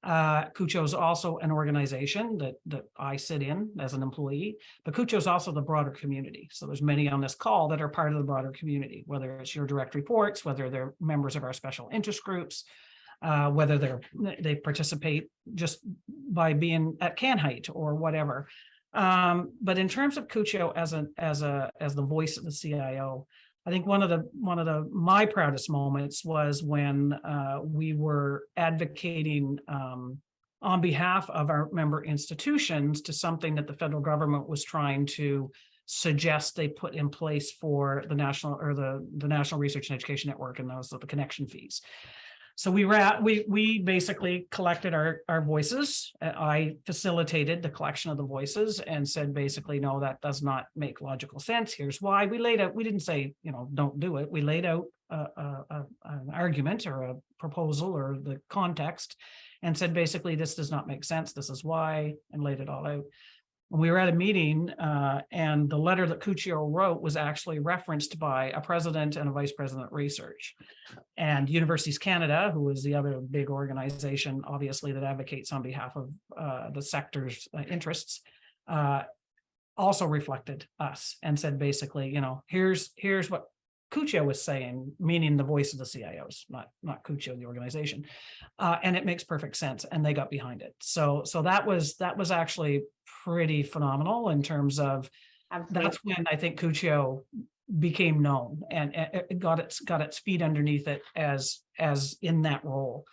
CUCCIO is also an organization that I sit in as an employee, but CUCCIO is also the broader community. So there's many on this call that are part of the broader community, whether it's your direct reports, whether they're members of our special interest groups, whether they participate just by being at Canhite or whatever. But in terms of CUCCIO as the voice of the CIO, I think one of my proudest moments was when we were advocating on behalf of our member institutions to something that the federal government was trying to suggest they put in place for the National Research and Education Network, and those are the connection fees. So we basically collected our voices. I facilitated the collection of the voices and said, basically, no, that does not make logical sense. Here's why. We didn't say, don't do it. We laid out an argument or a proposal or the context and said, basically, this does not make sense. This is why, and laid it all out. We were at a meeting and the letter that CUCCIO wrote was actually referenced by a president and a vice president of research. And Universities Canada, who is the other big organization, obviously, that advocates on behalf of the sector's interests, also reflected us and said, basically, here's what CUCCIO was saying, meaning the voice of the CIOs, not CUCCIO, the organization. And it makes perfect sense. And they got behind it. So that was actually pretty phenomenal in terms of That's when I think CUCCIO became known and it got its feet underneath it as in that role.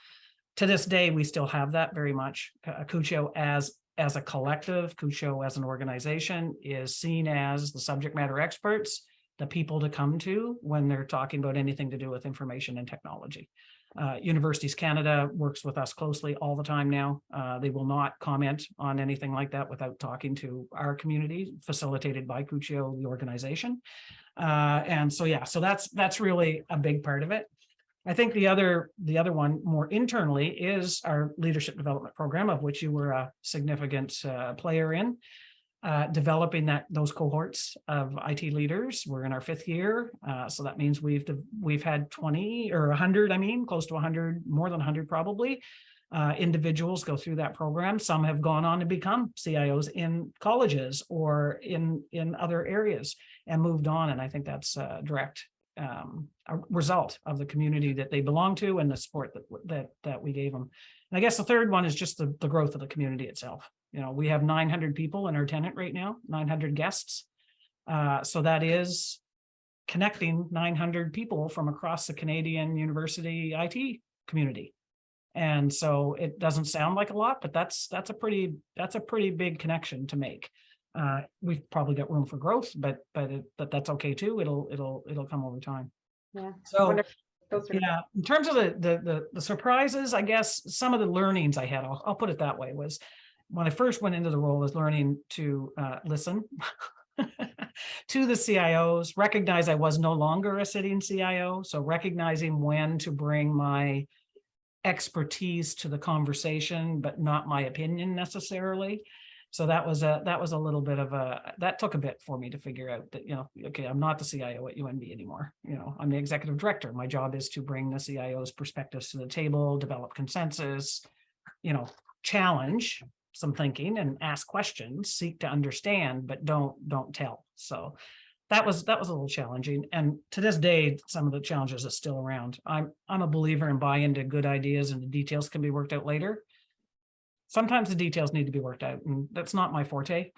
To this day, we still have that very much. CUCCIO as a collective, CUCCIO as an organization is seen as the subject matter experts, the people to come to when they're talking about anything to do with information and technology. Universities Canada works with us closely all the time now. They will not comment on anything like that without talking to our community, facilitated by CUCCIO, the organization. And so, yeah, so that's really a big part of it. I think the other one more internally is our leadership development program, of which you were a significant player in. Developing those cohorts of IT leaders. We're in our 5th year. So that means we've had 20 or 100, close to 100, more than 100 probably, individuals go through that program. Some have gone on to become CIOs in colleges or in other areas and moved on. And I think that's a direct a result of the community that they belong to and the support that we gave them. And I guess the third one is just the growth of the community itself. We have 900 people in our tenant right now, 900 guests. So that is connecting 900 people from across the Canadian university IT community. And so it doesn't sound like a lot, but that's a pretty big connection to make. We've probably got room for growth, but that's okay too. It'll come over time. Yeah. So yeah, in terms of the surprises, I guess some of the learnings I had, I'll put it that way, was when I first went into the role, was learning to listen to the CIOs, recognize I was no longer a sitting CIO. So recognizing when to bring my expertise to the conversation, but not my opinion necessarily. So that was a little bit of that took a bit for me to figure out that, okay, I'm not the CIO at UNB anymore. I'm the executive director. My job is to bring the CIO's perspectives to the table, develop consensus, challenge some thinking and ask questions, seek to understand, but don't tell. So that was a little challenging. And to this day, some of the challenges are still around. I'm a believer in buy into good ideas, and the details can be worked out later. Sometimes the details need to be worked out, and that's not my forte.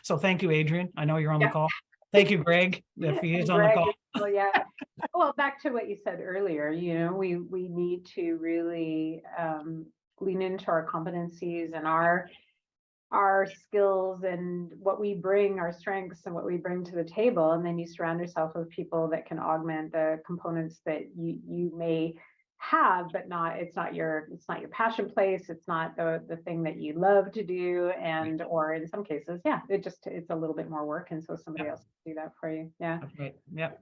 So thank you, Adrian. I know you're on the call. Thank you, Greg, if he is on the call. Well, yeah. Well, back to what you said earlier, we need to really lean into our competencies and our skills and what we bring, our strengths and what we bring to the table. And then you surround yourself with people that can augment the components that you may have, but it's not your passion place. It's not the thing that you love to do. And, or in some cases, yeah, it's a little bit more work. And so somebody else can do that for you. Yeah. Okay. Yep.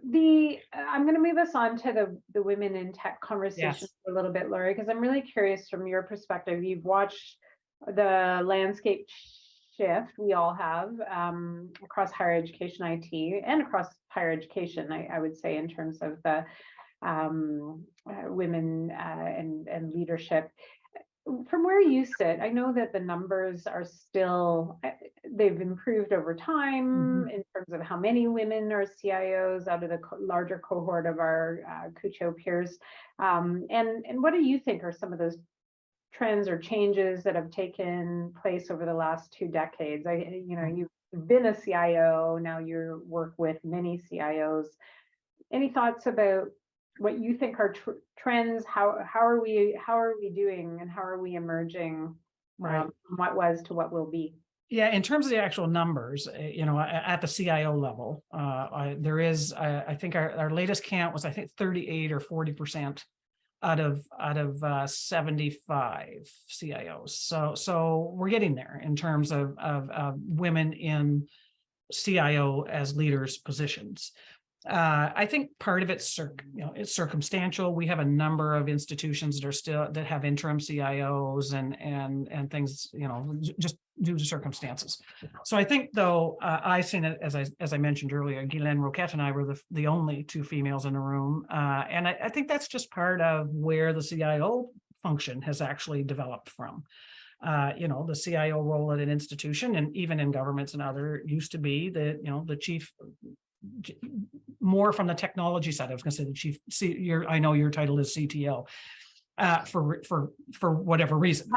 I'm going to move us on to the women in tech conversation a little bit, Laurie, because I'm really curious from your perspective. You've watched the landscape shift we all have across higher education IT and across higher education, I would say, in terms of the women and leadership. From where you sit, I know that the numbers are still, they've improved over time in terms of how many women are CIOs out of the larger cohort of our CUCCIO peers. And what do you think are some of those trends or changes that have taken place over the last 2 decades? You've been a CIO, now you work with many CIOs. Any thoughts about what you think are trends? How are we doing, and how are we emerging from what was to what will be? Yeah, in terms of the actual numbers, at the CIO level, there is, I think our latest count was, I think, 38 or 40% out of 75 CIOs. So we're getting there in terms of women in CIO as leaders positions. I think part of it's it's circumstantial. We have a number of institutions that have interim CIOs and things, just due to circumstances. So I think, though, I've seen it, as I mentioned earlier, Gayleen Roquette and I were the only 2 females in the room, and I think that's just part of where the CIO function has actually developed from. The CIO role at an institution, and even in governments and other, used to be the chief. More from the technology side. I was going to say the chief. I know your title is CTO, for whatever reason.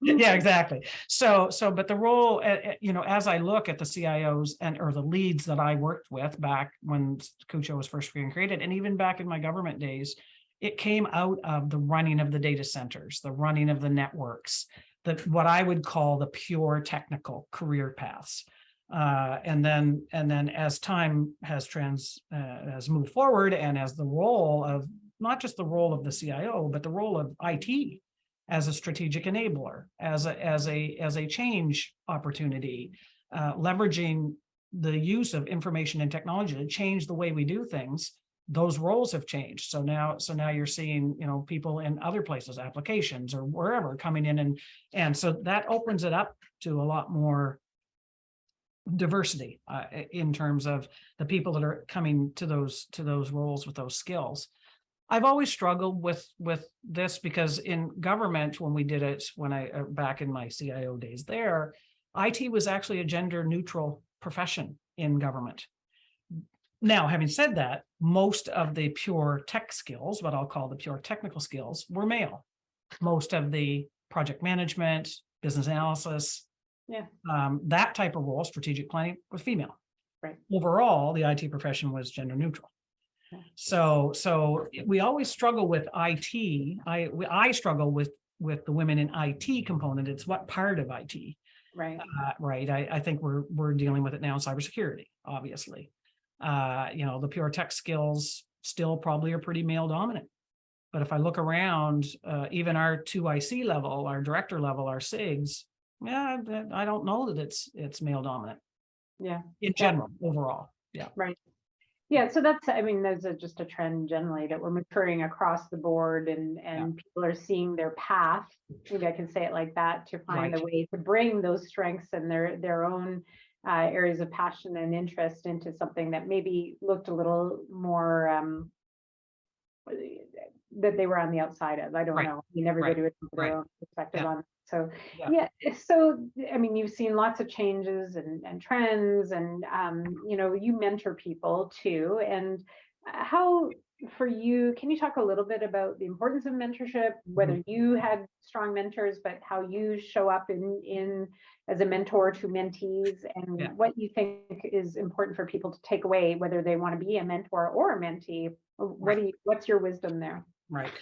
Yeah, exactly. So, but the role, as I look at the CIOs or the leads that I worked with back when CUCCIO was first being created, and even back in my government days, it came out of the running of the data centers, the running of the networks, what I would call the pure technical career paths. And then as time has moved forward, and as the role of, not just the role of the CIO, but the role of IT as a strategic enabler, as a change opportunity, leveraging the use of information and technology to change the way we do things, those roles have changed. So now you're seeing, people in other places, applications or wherever, coming in, and so that opens it up to a lot more diversity in terms of the people that are coming to those roles with those skills. I've always struggled with this, because in government, when we did it, back in my CIO days there, IT was actually a gender neutral profession in government. Now, having said that, most of the pure tech skills, what I'll call the pure technical skills, were male. Most of the project management, business analysis, that type of role, strategic planning, was female. Right. Overall, the IT profession was gender neutral. So we always struggle with IT. I struggle with the women in IT component. It's what part of IT. Right. Right. I think we're dealing with it now in cybersecurity, obviously. The pure tech skills still probably are pretty male dominant. But if I look around, even our 2IC level, our director level, our SIGs, yeah, I don't know that it's male dominant Yeah. in general, overall. Yeah. Right. Yeah, so that's, I mean, there's just a trend generally that we're maturing across the board, and people are seeing their path, maybe I can say it like that, to find Right. the way to bring those strengths and their own areas of passion and interest into something that maybe looked a little more that they were on the outside of. I don't Right. know. I mean, everybody would have their Right. own perspective Yeah. on it. So Yeah. so I mean, you've seen lots of changes and trends, and you mentor people too. And how, for you, can you talk a little bit about the importance of mentorship, whether you had strong mentors, but how you show up in as a mentor to mentees, and Yeah. what you think is important for people to take away, whether they want to be a mentor or a mentee? What's your wisdom there? Right.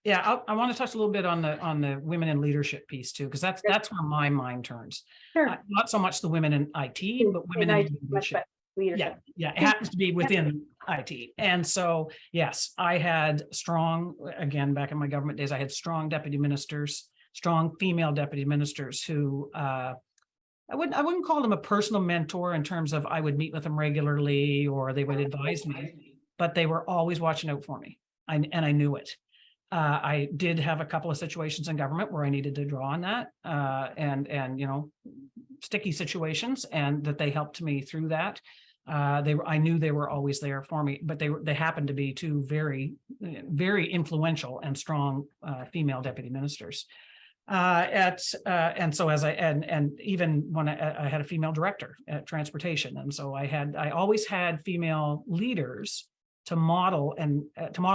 Yeah, I want to touch a little bit on the women in leadership piece too, because that's where my mind turns. Sure. Not so much the women in IT, but women in leadership. Leadership. Yeah, it happens to be within IT. And so, yes, I had strong, again, back in my government days, I had strong deputy ministers, strong female deputy ministers who I wouldn't call them a personal mentor in terms of I would meet with them regularly or they would advise me, but they were always watching out for me. And I knew it. I did have a couple of situations in government where I needed to draw on that and sticky situations, and that they helped me through that. I knew they were always there for me, but they happened to be two very, very influential and strong female deputy ministers. And so even when I had a female director at transportation, and so I always had female leaders to model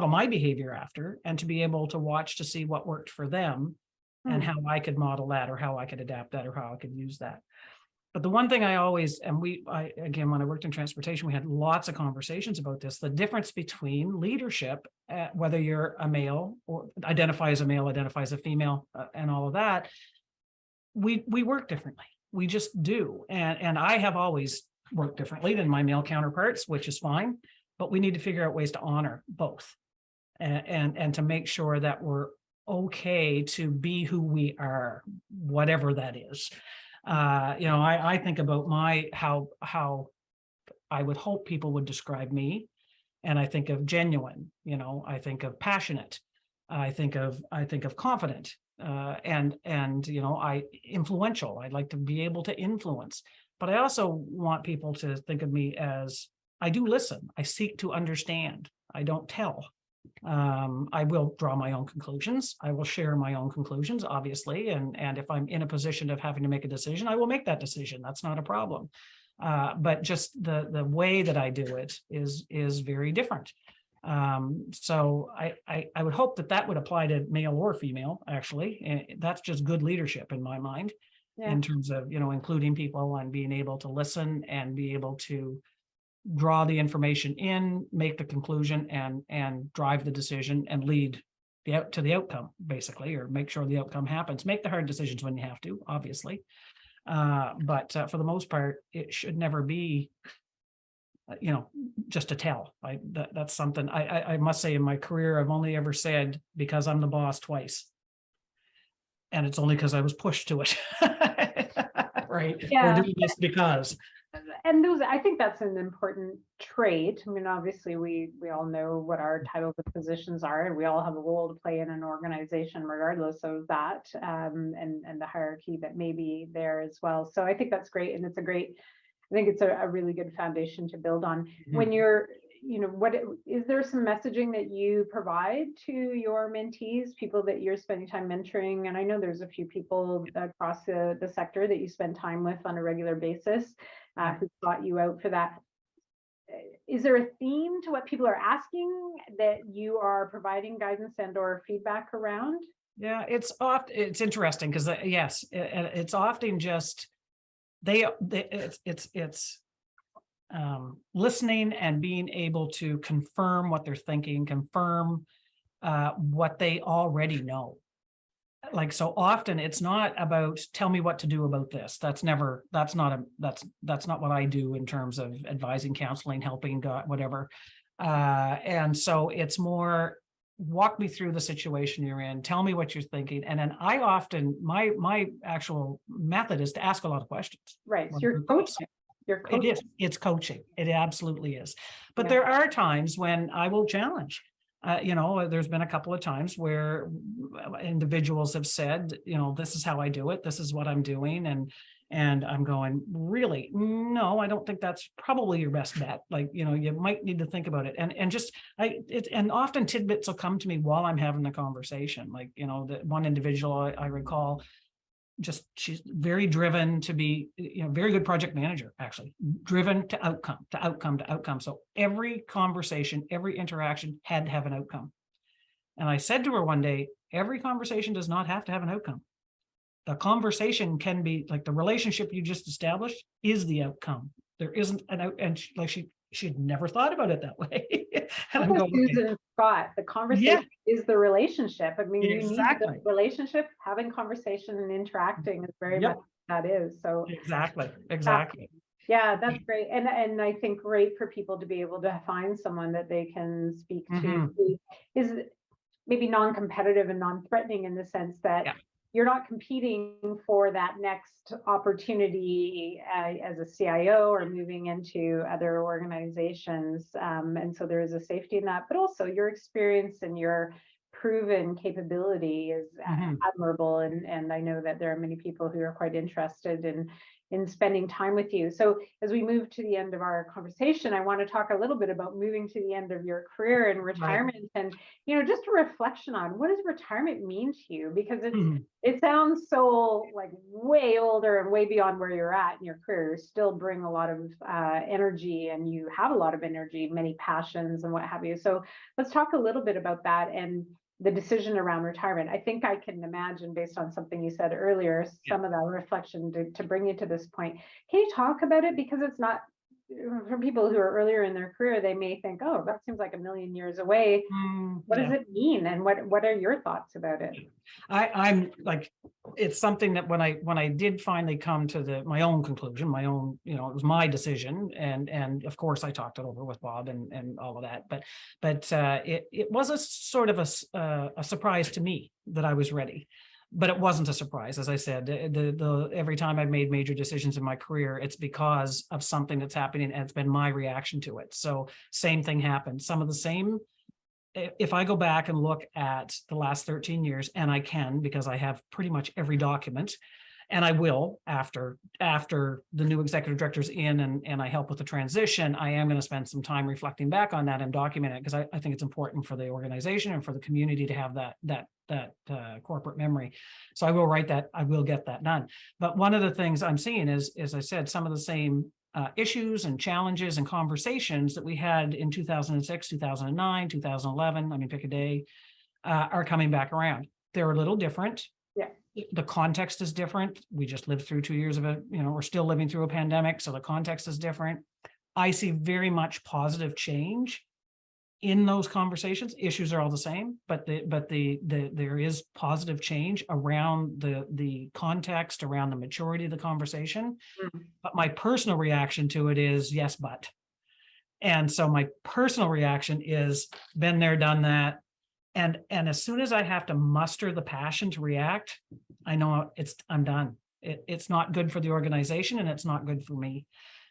my behavior after, and to be able to watch to see what worked for them and how I could model that, or how I could adapt that, or how I could use that. But the one thing I always, again, when I worked in transportation, we had lots of conversations about this, the difference between leadership, whether you're a male or identify as a male, identify as a female, and all of that, we work differently. We just do. And I have always worked differently than my male counterparts, which is fine, but we need to figure out ways to honor both and to make sure that we're okay to be who we are, whatever that is. I think about how I would hope people would describe me, and I think of genuine, I think of passionate, I think of confident, and influential. I'd like to be able to influence, but I also want people to think of me as I do listen. I seek to understand. I don't tell. I will draw my own conclusions. I will share my own conclusions, obviously. And if I'm in a position of having to make a decision, I will make that decision. That's not a problem. But just the way that I do it is very different. So I would hope that would apply to male or female, actually. And that's just good leadership in my mind, in terms of, including people and being able to listen and be able to draw the information in, make the conclusion, and drive the decision and lead to the outcome, basically, or make sure the outcome happens. Make the hard decisions when you have to, obviously. But for the most part, it should never be, just a tell. That's something I must say in my career, I've only ever said because I'm the boss twice. And it's only because I was pushed to it. Right. Yeah. We're doing this because. And I think that's an important trait. I mean, obviously we all know what our titles and positions are, and we all have a role to play in an organization regardless of that, and the hierarchy that may be there as well. So I think that's great. And I think it's a really good foundation to build on. When you're, what is there some messaging that you provide to your mentees, people that you're spending time mentoring? And I know there's a few people across the sector that you spend time with on a regular basis, who sought you out for that. Is there a theme to what people are asking that you are providing guidance and or feedback around? Yeah, it's interesting because yes, it's often just it's listening and being able to confirm what they're thinking, confirm what they already know. Like, so often it's not about tell me what to do about this. That's not what I do in terms of advising, counseling, helping, whatever. And so it's more, walk me through the situation you're in, tell me what you're thinking. And then I often, my actual method is to ask a lot of questions. Right. So you're coaching. You're It coaching. is, it's coaching. It absolutely is. But Yeah. there are times when I will challenge. There's been a couple of times where individuals have said, this is how I do it. This is what I'm doing. And I'm going, really? No, I don't think that's probably your best bet. Like, you might need to think about it. And often tidbits will come to me while I'm having the conversation. Like, the one individual I recall, she's very driven to be, very good project manager, actually, driven to outcome. So every conversation, every interaction had to have an outcome. And I said to her one day, every conversation does not have to have an outcome. The conversation can be like the relationship you just established is the outcome. There isn't an out, and she'd never thought about it that way. And I'm going, Susan Scott, the conversation is the relationship. I mean, exactly. You need the relationship, having conversation and interacting is very much that is. So exactly. Yeah, that's great. And I think great for people to be able to find someone that they can speak to who is maybe non-competitive and non-threatening in the sense that you're not competing for that next opportunity as a CIO or moving into other organizations. And so there is a safety in that, but also your experience and your proven capability is admirable. And I know that there are many people who are quite interested in spending time with you. So as we move to the end of our conversation, I want to talk a little bit about moving to the end of your career and retirement and, just a reflection on what does retirement mean to you? Because it sounds so like way older and way beyond where you're at in your career. You still bring a lot of energy and you have a lot of energy, many passions and what have you. So let's talk a little bit about that and the decision around retirement. I think I can imagine, based on something you said earlier, some of that reflection to bring you to this point. Can you talk about it? Because it's not, for people who are earlier in their career, they may think, oh, that seems like a million years away. What does it mean? And what are your thoughts about it? I'm like, it's something that when I did finally come to my own conclusion, it was my decision. And of course I talked it over with Bob and all of that, but it was a sort of a surprise to me that I was ready. But it wasn't a surprise. As I said, every time I've made major decisions in my career, it's because of something that's happening and it's been my reaction to it. So same thing happened. Some of the same, if I go back and look at the last 13 years, and I can, because I have pretty much every document, and I will after the new executive director's in and I help with the transition, I am going to spend some time reflecting back on that and document it, because I think it's important for the organization and for the community to have that corporate memory. So I will write that, I will get that done. But one of the things I'm seeing is, as I said, some of the same issues and challenges and conversations that we had in 2006, 2009, 2011, pick a day, are coming back around. They're a little different. Yeah. The context is different. We just lived through 2 years of it. We're still living through a pandemic, so the context is different. I see very much positive change in those conversations. Issues are all the same, but there is positive change around the context, around the maturity of the conversation. But my personal reaction to it is yes, but. And so my personal reaction is been there, done that. And as soon as I have to muster the passion to react, I know I'm done. It's not good for the organization and it's not good for me.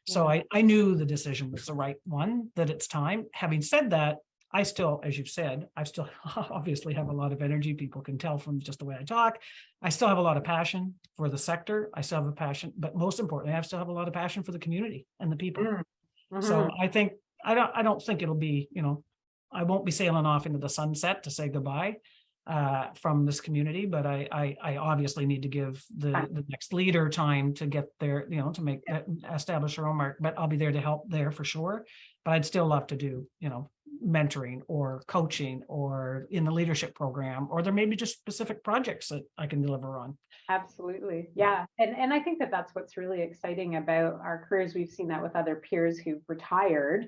So I knew the decision was the right one, that it's time. Having said that, I still, as you've said, I still obviously have a lot of energy. People can tell from just the way I talk. I still have a lot of passion for the sector. I still have a passion, but most importantly, I still have a lot of passion for the community and the people. So I think, I don't think it'll be, I won't be sailing off into the sunset to say goodbye from this community, but I obviously need to give the next leader time to get there, to make establish her own mark, but I'll be there to help there for sure. But I'd still love to do, mentoring or coaching or in the leadership program, or there may be just specific projects that I can deliver on. Absolutely. Yeah. And I think that's what's really exciting about our careers. We've seen that with other peers who've retired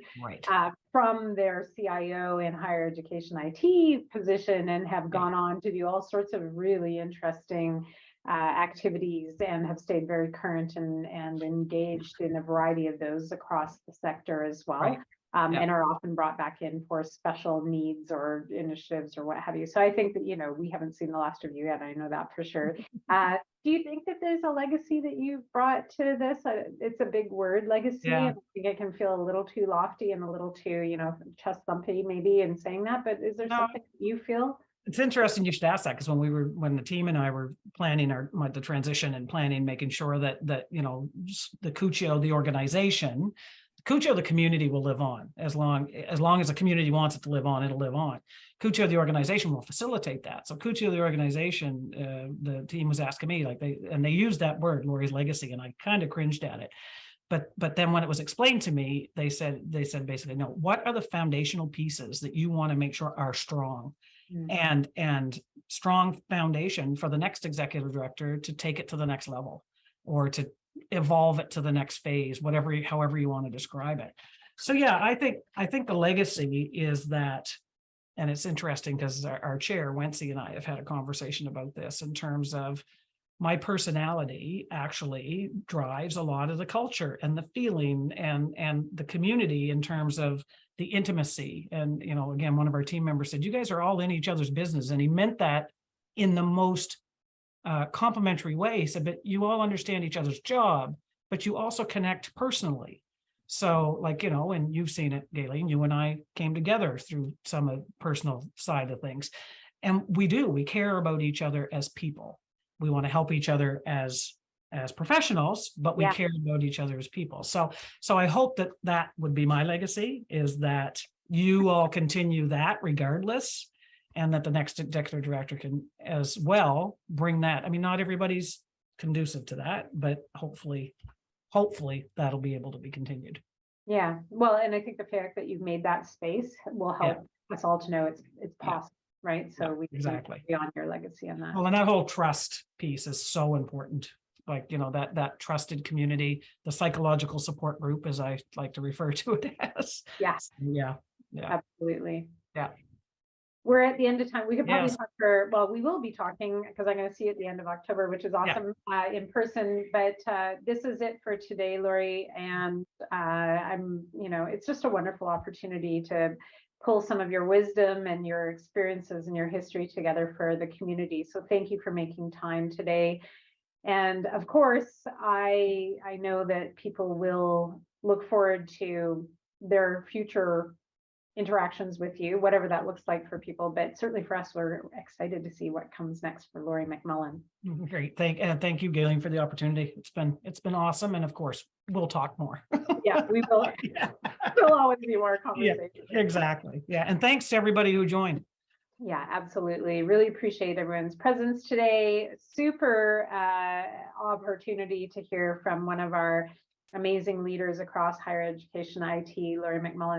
from their CIO and higher education IT position and have gone on to do all sorts of really interesting activities and have stayed very current and engaged in a variety of those across the sector as well. and are often brought back in for special needs or initiatives or what have you. So I think that, we haven't seen the last of you yet. I know that for sure. Do you think that there's a legacy that you've brought to this? It's a big word, legacy. Yeah. I think it can feel a little too lofty and a little too, chest thumpy maybe in saying that, but is there something you feel? It's interesting you should ask that, because when the team and I were planning the transition and planning, making sure that the CUCCIO, the organization, CUCCIO, the community will live on as long as the community wants it to live on, it'll live on. CUCCIO, the organization, will facilitate that. So CUCCIO, the organization, the team was asking me, they used that word, Lori's legacy, and I kind of cringed at it. But then when it was explained to me, they said basically, no, what are the foundational pieces that you want to make sure are strong? And strong foundation for the next executive director to take it to the next level, or to evolve it to the next phase, however you want to describe it. So yeah, I think the legacy is that, and it's interesting because our chair, Wency, and I have had a conversation about this in terms of my personality actually drives a lot of the culture and the feeling and the community in terms of the intimacy. And, again, one of our team members said, you guys are all in each other's business. And he meant that in the most complimentary way. He said, but you all understand each other's job, but you also connect personally. So and you've seen it, Gayleen, you and I came together through some of the personal side of things. And we care about each other as people. We want to help each other as professionals, but we care about each other as people. So I hope that would be my legacy, is that you all continue that regardless, and that the next executive director can as well bring that. I mean, not everybody's conducive to that, but hopefully that'll be able to be continued. Yeah, well, and I think the fact that you've made that space will help us all to know it's possible. Right. So we exactly be on your legacy on that. Well, and that whole trust piece is so important. That trusted community, the psychological support group, as I like to refer to it as. Yes. Yeah. Absolutely. Yeah. We're at the end of time. We could probably talk we will be talking, because I'm going to see you at the end of October, which is awesome, in person. But this is it for today, Lori. And it's just a wonderful opportunity to pull some of your wisdom and your experiences and your history together for the community. So thank you for making time today. And of course, I know that people will look forward to their future interactions with you, whatever that looks like for people. But certainly for us, we're excited to see what comes next for Lori MacMullen. Great. Thank you, Gayleen, for the opportunity. It's been awesome. And of course, we'll talk more. Yeah, we will. There'll always be more conversation. Yeah, exactly. Yeah. And thanks to everybody who joined. Yeah, absolutely. Really appreciate everyone's presence today. Super opportunity to hear from one of our amazing leaders across higher education IT, Lori MacMullen.